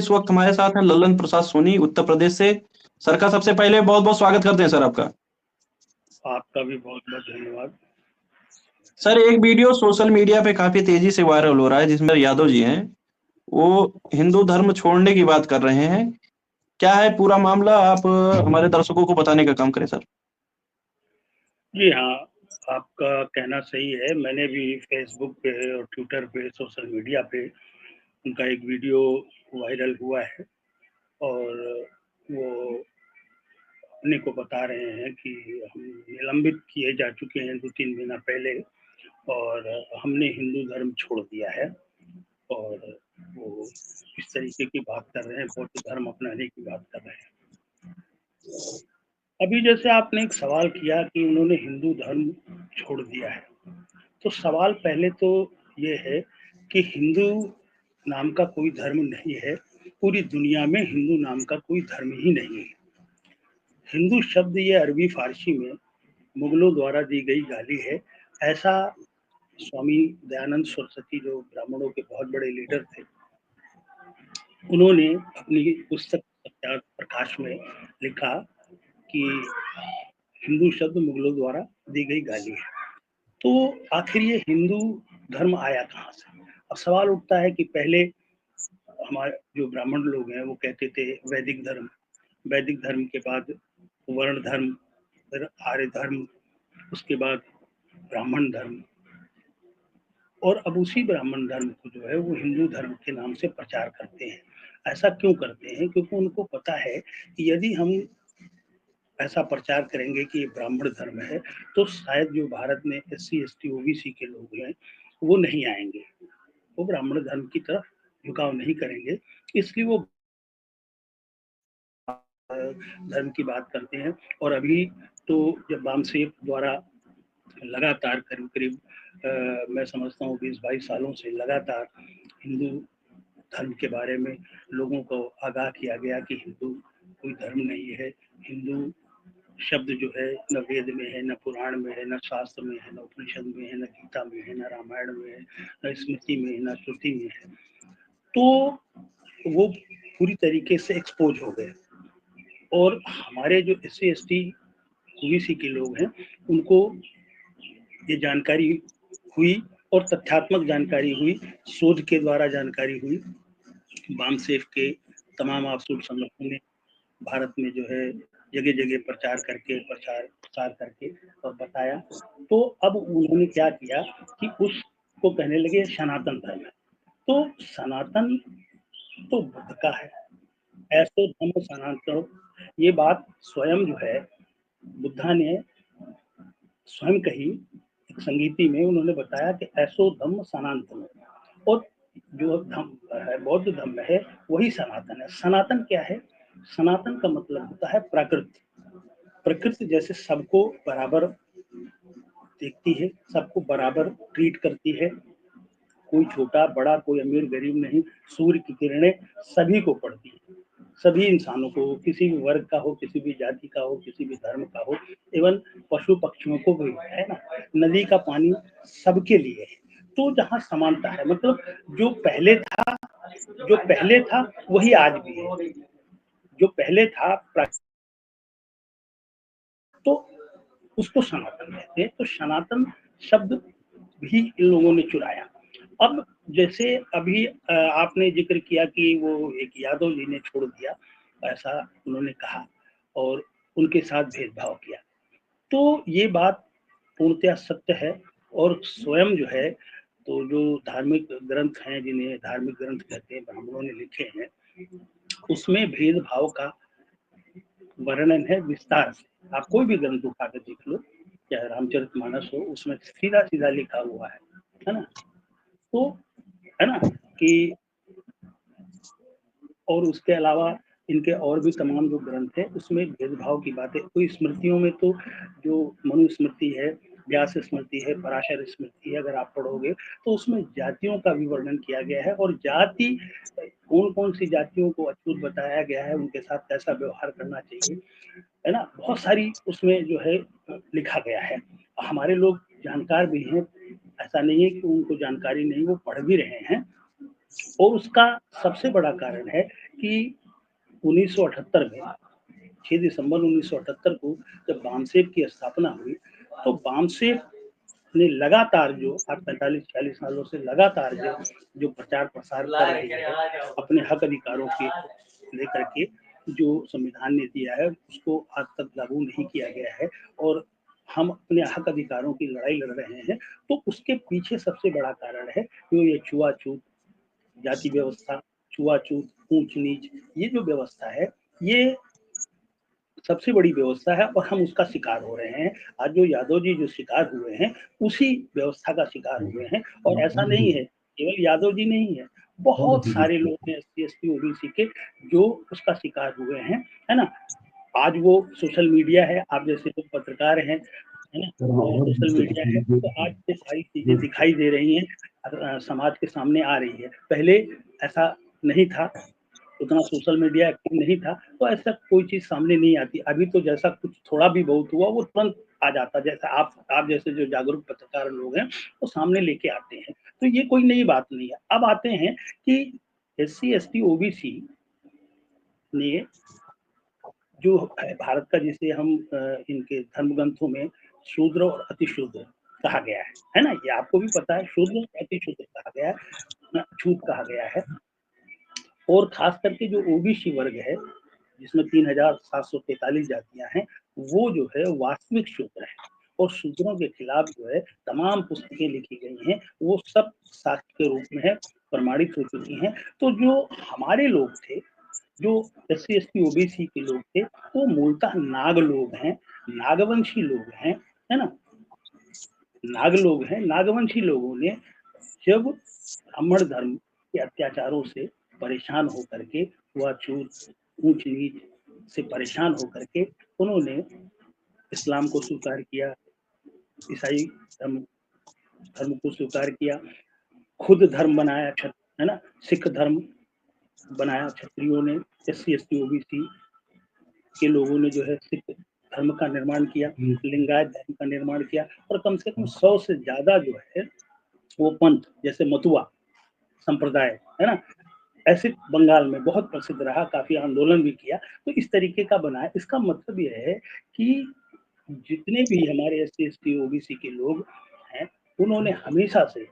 इस वक्त हमारे साथ हैं ललन प्रसाद सोनी, उत्तर प्रदेश से। सर का सबसे पहले बहुत बहुत स्वागत करते हैं सर आपका। आपका भी बहुत बहुत धन्यवाद। सर, एक वीडियो सोशल मीडिया पे काफी तेजी से वायरल हो रहा है जिसमें यादव जी हैं, वो हिंदू धर्म छोड़ने की बात कर रहे हैं। क्या है पूरा मामला, आप हमारे दर्शकों को बताने का काम करें सर। जी हाँ, आपका कहना सही है। मैंने भी फेसबुक पे और ट्विटर पे, सोशल मीडिया पे उनका एक वीडियो वायरल हुआ है और वो अपने को बता रहे हैं कि हम निलंबित किए जा चुके हैं 2-3 महीना पहले और हमने हिंदू धर्म छोड़ दिया है। और वो इस तरीके की बात कर रहे हैं, बौद्ध धर्म अपनाने की बात कर रहे हैं। अभी जैसे आपने एक सवाल किया कि उन्होंने हिंदू धर्म छोड़ दिया है, तो सवाल पहले तो ये है कि हिंदू नाम का कोई धर्म नहीं है। पूरी दुनिया में हिंदू नाम का कोई धर्म ही नहीं है। हिंदू शब्द ये अरबी फारसी में मुगलों द्वारा दी गई गाली है, ऐसा स्वामी दयानंद सरस्वती, जो ब्राह्मणों के बहुत बड़े लीडर थे, उन्होंने अपनी पुस्तक सत्यार्थ प्रकाश में लिखा कि हिंदू शब्द मुगलों द्वारा दी गई गाली है। तो आखिर ये हिंदू धर्म आया कहाँ से? अब सवाल उठता है कि पहले हमारे जो ब्राह्मण लोग हैं वो कहते थे वैदिक धर्म, वैदिक धर्म के बाद वर्ण धर्म, फिर आर्य धर्म, उसके बाद ब्राह्मण धर्म, और अब उसी ब्राह्मण धर्म को जो है वो हिंदू धर्म के नाम से प्रचार करते हैं। ऐसा क्यों करते हैं? क्योंकि उनको पता है कि यदि हम ऐसा प्रचार करेंगे कि ये ब्राह्मण धर्म है, तो शायद जो भारत में SC ST OBC के लोग हैं वो नहीं आएंगे, वो ब्राह्मण धर्म की तरफ झुकाव नहीं करेंगे, इसलिए वो धर्म की बात करते हैं। और अभी तो जब बामसेफ द्वारा लगातार करीब करीब मैं समझता हूँ 20-22 सालों से लगातार हिंदू धर्म के बारे में लोगों को आगाह किया गया कि हिंदू कोई धर्म नहीं है। हिंदू शब्द जो है न वेद में है, न पुराण में है, न शास्त्र में है, न उपनिषद में है, न गीता में है, न रामायण में है, न स्मृति में है, न श्रुति में है। तो वो पूरी तरीके से एक्सपोज हो गए और हमारे जो SC ST OBC के लोग हैं उनको ये जानकारी हुई और तथ्यात्मक जानकारी हुई, शोध के द्वारा जानकारी हुई। बामसेफ के तमाम आफसूल संगठनों ने भारत में जो है जगह जगह प्रचार करके और बताया। तो अब उन्होंने क्या किया कि उसको कहने लगे सनातन धर्म है। तो सनातन तो बुद्ध का है, ऐसे धर्म सनातन, ये बात स्वयं जो है बुद्धा ने स्वयं कही। एक संगीति में उन्होंने बताया कि ऐसो धम्म सनातन, और जो धम्म है बौद्ध धम्म है वही सनातन है। सनातन क्या है? सनातन का मतलब होता है प्रकृति। प्रकृति जैसे सबको बराबर देखती है, सबको बराबर ट्रीट करती है, कोई छोटा बड़ा, कोई अमीर गरीब नहीं। सूर्य की किरणें सभी को पड़ती है, सभी इंसानों को, किसी भी वर्ग का हो, किसी भी जाति का हो, किसी भी धर्म का हो, इवन पशु पक्षियों को भी, है ना। नदी का पानी सबके लिए है। तो जहाँ समानता है, मतलब जो पहले था वही आज भी है। जो पहले था तो उसको सनातन कहते हैं। तो सनातन शब्द भी इन लोगों ने चुराया। अब जैसे अभी आपने जिक्र किया कि वो एक यादव जी ने छोड़ दिया, ऐसा उन्होंने कहा और उनके साथ भेदभाव किया, तो ये बात पूर्णतः सत्य है। और स्वयं जो है, तो जो धार्मिक ग्रंथ हैं, जिन्हें धार्मिक ग्रंथ कहते हैं, ब्राह्मणों ने लिखे हैं, उसमें भेदभाव का वर्णन है विस्तार से। आप कोई भी ग्रंथ उठा कर देख लो, चाहे रामचरितमानस हो, उसमें सीधा सीधा लिखा हुआ है ना। तो है ना कि और उसके अलावा इनके और भी तमाम जो ग्रंथ है उसमें भेदभाव की बातें। कोई स्मृतियों में तो जो मनुस्मृति है, व्यास स्मृति है, पराशर स्मृति है, अगर आप पढ़ोगे तो उसमें जातियों का भी वर्णन किया गया है और जाति कौन कौन सी जातियों को अछूत बताया गया है, उनके साथ कैसा व्यवहार करना चाहिए, है ना। बहुत सारी उसमें जो है लिखा गया है। हमारे लोग जानकार भी हैं, ऐसा नहीं है कि उनको जानकारी नहीं, वो पढ़ भी रहे हैं। और उसका सबसे बड़ा कारण है कि 1978 में 6 दिसंबर 1978 को जब बामसेफ की स्थापना हुई, तो बामसेफ ने लगातार जो आज 45-46 सालों से लगातार जो प्रचार प्रसार कर रही है अपने हक अधिकारों के लेकर के, जो संविधान ने दिया है उसको आज तक लागू नहीं किया गया है और हम अपने हक अधिकारों की लड़ाई लड़ रहे हैं, तो उसके पीछे सबसे बड़ा कारण है जो ये छुआछूत, जाति व्यवस्था, छुआछूत, ऊंच नीच, ये जो व्यवस्था है ये सबसे बड़ी व्यवस्था है और हम उसका शिकार हो रहे हैं। आज जो यादव जी जो शिकार हुए हैं, उसी व्यवस्था का शिकार हुए हैं। और ऐसा नहीं है, केवल यादव जी नहीं है, बहुत सारे लोग हैं एससी, एसटी, ओबीसी के जो उसका शिकार हुए हैं, है ना? आज वो सोशल मीडिया है, आप जैसे लोग पत्रकार हैं, है ना? और सोशल मीडिया है, तो आज ये सारी चीज़ें दिखाई दे रही हैं, समाज के सामने आ रही है। पहले ऐसा नहीं था, उतना सोशल मीडिया एक्टिव नहीं था, तो ऐसा कोई चीज़ सामने नहीं आती। अभी तो जैसा कुछ थोड़ा भी बहुत हुआ, वो तुरंत आ जाता, जैसे आप जैसे जो जागरूक पत्रकार लोग हैं, वो सामने लेके आते हैं। तो ये कोई नई बात नहीं है। अब आते हैं कि एससी, एसटी, ओबीसी ने जो है भारत का, जिसे हम इनके धर्म ग्रंथों में शूद्र और अतिशूद्र कहा गया है ना? ये आपको भी पता है, शूद्र और अतिशूद्र कहा गया है, छूत कहा गया है। और खास करके जो ओबीसी वर्ग है, जिसमें 3743 जातियां हैं, वो जो है वास्तविक शूद्र है और शूद्रों के खिलाफ जो है तमाम पुस्तकें लिखी गई हैं, वो सब साक्ष्य के रूप में है, प्रमाणित हो चुकी हैं। तो जो हमारे लोग थे, जो एससी, एसटी, ओबीसी के लोग थे, वो मूलतः नाग लोग हैं, नागवंशी लोग हैं, है ना? नाग लोग हैं, नागवंशी लोगों ने जब ब्राह्मण धर्म के अत्याचारों से परेशान होकर के, छूआछूत, ऊंच नीच से परेशान होकर के उन्होंने इस्लाम को स्वीकार किया, ईसाई धर्म धर्म को स्वीकार किया, खुद धर्म बनाया, है ना? सिख धर्म बनाया क्षत्रियों ने, एससी, एसटी, ओबीसी के लोगों ने जो है सिख धर्म का निर्माण किया, लिंगायत धर्म का निर्माण किया और कम से कम 100 से ज्यादा जो है वो पंथ, जैसे मतुआ संप्रदाय, है ना? ऐसे बंगाल में बहुत प्रसिद्ध रहा, काफी आंदोलन भी किया। तो इस तरीके का बनाया। इसका मतलब यह है कि जितने भी हमारे एससी, एसटी, ओबीसी के लोग हैं, उन्होंने हमेशा से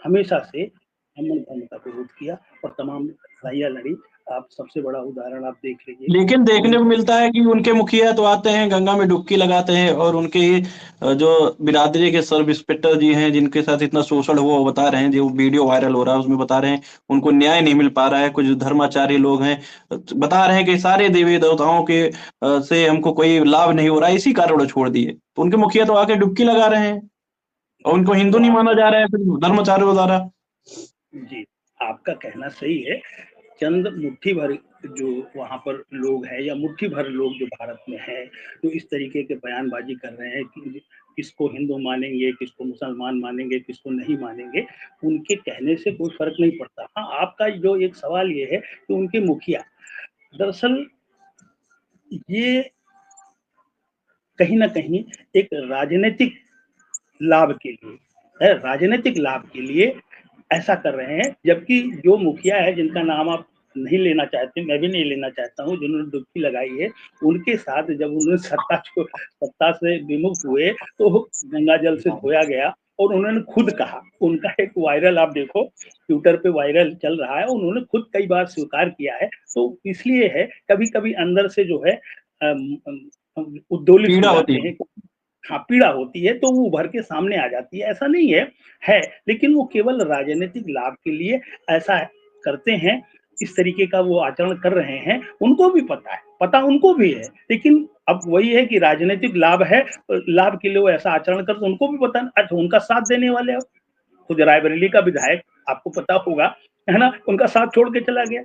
ब्राह्मण धर्म का विरोध किया और तमाम लड़ाइयाँ लड़ी। आप सबसे बड़ा उदाहरण आप देख लीजिए। लेकिन देखने को मिलता है कि उनके मुखिया तो आते हैं, गंगा में डुबकी लगाते हैं और उनके ही जो बिरादरी के सब इंस्पेक्टर जी हैं, जिनके साथ इतना शोषण हुआ, वो बता रहे हैं, जो वीडियो वायरल हो रहा है उसमें बता रहे हैं उनको न्याय नहीं मिल पा रहा है। कुछ धर्माचार्य लोग हैं, बता रहे हैं कि सारे देवी देवताओं के से हमको कोई लाभ नहीं हो रहा है, इसी कारण वो छोड़ दिए। तो उनके मुखिया तो आके डुबकी लगा रहे हैं और उनको हिंदू तो नहीं आप माना जा रहा है फिर धर्माचार्यों द्वारा। जी, आपका कहना सही है। चंद मुट्ठी भर जो वहाँ पर लोग हैं, या मुट्ठी भर लोग जो भारत में हैं, जो इस तरीके के बयानबाजी कर रहे हैं कि किसको हिंदू मानेंगे, किसको मुसलमान मानेंगे, किसको नहीं मानेंगे, उनके कहने से कोई फर्क नहीं पड़ता। हाँ, आपका जो एक सवाल ये है कि उनके मुखिया, दरअसल ये कहीं ना कहीं एक राजनीतिक लाभ के लिए है, राजनीतिक लाभ के लिए ऐसा कर रहे हैं। जबकि जो मुखिया है, जिनका नाम आप नहीं लेना चाहते, मैं भी नहीं लेना चाहता हूँ, जिन्होंने डुबकी लगाई है, उनके साथ जब उन्होंने सत्ता से विमुख हुए, तो गंगा जल से धोया गया और उन्होंने खुद कहा, उनका एक वायरल आप देखो, ट्विटर पे वायरल चल रहा है, उन्होंने खुद कई बार स्वीकार किया है। तो इसलिए है, कभी कभी अंदर से जो है उद्दोलित हो पीड़ा होती जाते है। हैं। हाँ, पीड़ा होती है तो वो उभर के सामने आ जाती है, ऐसा नहीं है, लेकिन वो केवल राजनीतिक लाभ के लिए ऐसा करते हैं, इस तरीके का वो आचरण कर रहे हैं। उनको भी पता है, पता उनको भी है, लेकिन अब वही है कि राजनीतिक लाभ है, लाभ के लिए वो ऐसा आचरण करते, उनको भी पता है। अच्छा, उनका साथ देने वाले हो, खुद रायबरेली का विधायक, आपको पता होगा, है ना, उनका साथ छोड़ के चला गया,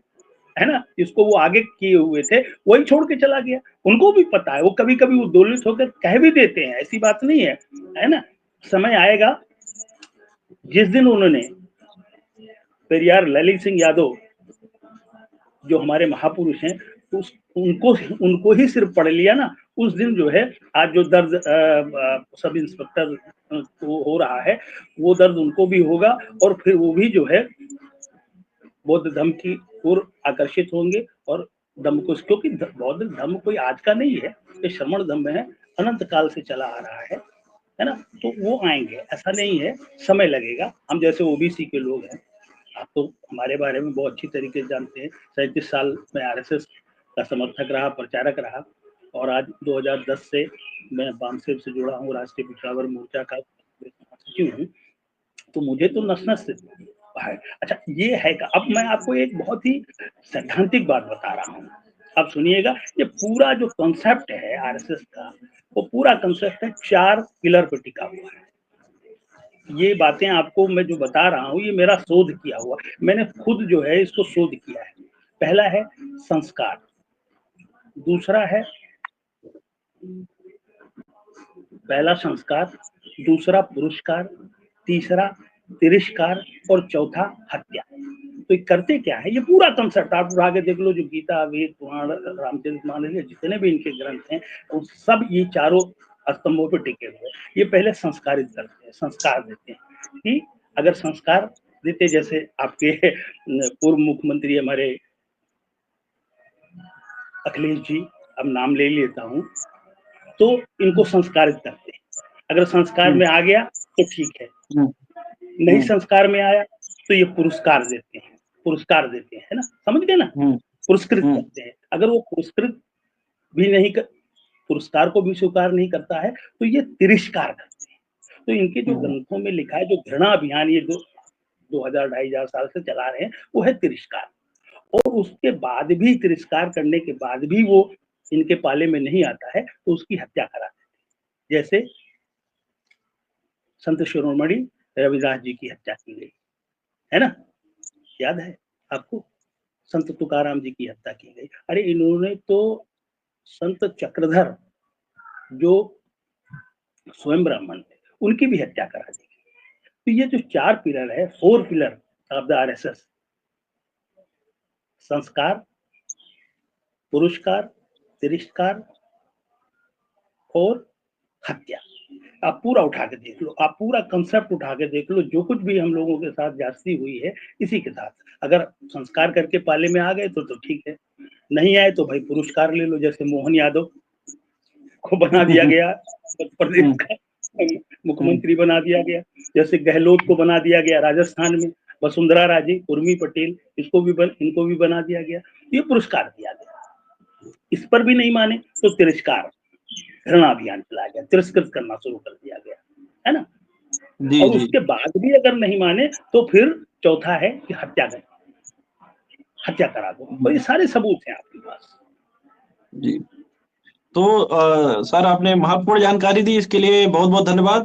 है ना, जिसको वो आगे किए हुए थे वही छोड़ के चला गया। उनको भी पता है, वो कभी कभी उद्दोलित होकर कह भी देते हैं, ऐसी बात नहीं है ना? समय आएगा जिस दिन उन्होंने पेरियार ललित सिंह यादव, जो हमारे महापुरुष हैं, उस उनको उनको ही सिर्फ पढ़ लिया ना, उस दिन जो है, आज जो दर्द सब इंस्पेक्टर को हो रहा है, वो दर्द उनको भी होगा और फिर वो भी जो है बौद्ध धर्म की ओर आकर्षित होंगे और धम्म को, क्योंकि बौद्ध धर्म कोई आज का नहीं है, ये श्रमण धर्म है, अनंत काल से चला आ रहा है ना। तो वो आएंगे, ऐसा नहीं है, समय लगेगा। हम जैसे ओबीसी के लोग हैं, आप तो हमारे बारे में बहुत अच्छी तरीके से जानते हैं, 37 साल में आरएसएस का समर्थक रहा, प्रचारक रहा, और आज 2010 से मैं बामसेव से जुड़ा हूँ, राष्ट्रीय पिछड़ा वर्ग मोर्चा का सचिव हूँ। तो मुझे तो नस-नस से है। अच्छा, ये है कि अब मैं आपको एक बहुत ही सैद्धांतिक बात बता रहा हूँ, अब सुनिएगा। ये पूरा जो कॉन्सेप्ट है आरएसएस का, वो पूरा कॉन्सेप्ट है 4 पिलर पे टिका हुआ है। ये बातें आपको मैं जो बता रहा हूँ, ये मेरा शोध किया हुआ, मैंने खुद जो है इसको शोध किया है। पहला है संस्कार, दूसरा है, पहला संस्कार, दूसरा पुरस्कार, तीसरा तिरस्कार और चौथा हत्या। तो ये करते क्या है, ये पूरा कंसेप्ट आप आगे देख लो, जो गीता, वेद, पुराण, रामचरितमानस, जितने भी इनके ग्रंथ हैं, वो सब ये चारों स्तंभों पे टिके हुए। ये पहले संस्कारित करते हैं, संस्कार देते हैं कि अगर संस्कार देते, जैसे आपके पूर्व मुख्यमंत्री हमारे अखिलेश जी, अब नाम ले लेता हूँ, तो इनको संस्कारित करते हैं। अगर संस्कार में आ गया तो ठीक है, नहीं संस्कार में आया तो ये पुरस्कार देते हैं, पुरस्कार देते हैं, है ना, समझ गए ना, पुरस्कृत करते हैं। अगर वो पुरस्कृत भी नहीं कर, पुरस्कार को भी स्वीकार नहीं करता है, तो ये तिरस्कार करते हैं। तो इनके जो ग्रंथों में लिखा है, जो घृणा अभियान ये 2000-2500 साल से चला रहे हैं, वो है तिरस्कार। और उसके बाद भी, तिरस्कार करने के बाद भी वो इनके पाले में नहीं आता है, तो उसकी हत्या करा देते हैं। जैसे संत शिरोमणि रविदास जी की हत्या की गई, है ना, याद है आपको, संत तुकाराम जी की हत्या की गई। अरे इन्होंने तो संत चक्रधर, जो स्वयं ब्राह्मण थे, उनकी भी हत्या करा दी। तो ये जो 4 पिलर है, 4 पिलर ऑफ द आरएसएस, संस्कार, पुरस्कार, तिरस्कार और हत्या, आप पूरा उठा के देख लो, आप पूरा कंसेप्ट उठा के देख लो, जो कुछ भी हम लोगों के साथ जास्ती हुई है, इसी के साथ। अगर संस्कार करके पाले में आ गए तो ठीक है, नहीं आए तो भाई पुरस्कार ले लो। जैसे मोहन यादव को बना दिया गया प्रदेश का मुख्यमंत्री, बना दिया गया। जैसे गहलोत को बना दिया गया राजस्थान में, वसुंधरा राजे, उर्मी पटेल, इनको भी बना दिया गया, ये पुरस्कार दिया गया। इस पर भी नहीं माने तो तिरस्कार, घृणा अभियान चलाया गया, तिरस्कृत करना शुरू कर दिया गया, है ना। और उसके बाद भी अगर नहीं माने तो फिर चौथा है कि हत्या करें, हत्या करा दो। और ये सारे सबूत हैं आपके पास जी। तो सर, आपने महत्वपूर्ण जानकारी दी, इसके लिए बहुत बहुत धन्यवाद।